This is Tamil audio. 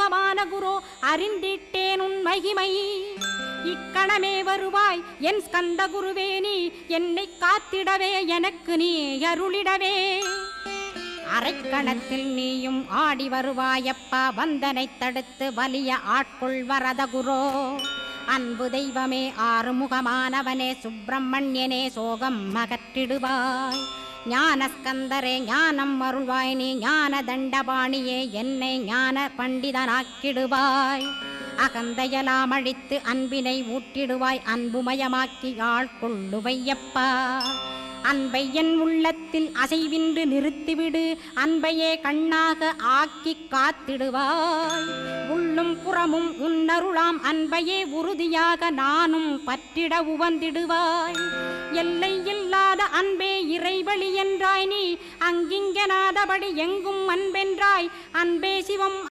ஆறுமுகமான குரு அறிந்திட்டேன் உன் மகிமை. இக்கணமே வருவாய் என் ஸ்கந்த குருவேணி, என்னை காத்திடவே எனக்கு நீ அருளிடவே. அரைக்கணத்தில் நீயும் ஆடி வருவாயப்பா, வந்தனை தடுத்து வலிய ஆட்கொள் வரத குரோ. அன்பு தெய்வமே ஆறுமுகமானவனே சுப்பிரமணியனே சோகம் அகற்றிடுவாய். ஞானஸ்கந்தரே ஞானம் அருள்வாய் நீ, ஞான தண்டபாணியே என்னை ஞான பண்டிதனாக்கிடுவாய். அகந்தையலாம் அழித்து அன்பினை ஊட்டிடுவாய், அன்புமயமாக்கி ஆட்கொள்ளுவையப்பா. அன்பை என் உள்ளத்தில் அசைவின்று நிறுத்திவிடு, அன்பையே கண்ணாக ஆக்கி காத்திடுவாய். உள்ளும் புறமும் உன்னருளாம் அன்பையே உறுதியாக நானும் பற்றிட உவந்திடுவாய். எல்லை இல்லாத அன்பே இறைவழி என்றாய் நீ, அங்கிங்கனாதபடி எங்கும் அன்பென்றாய். அன்பே சிவம்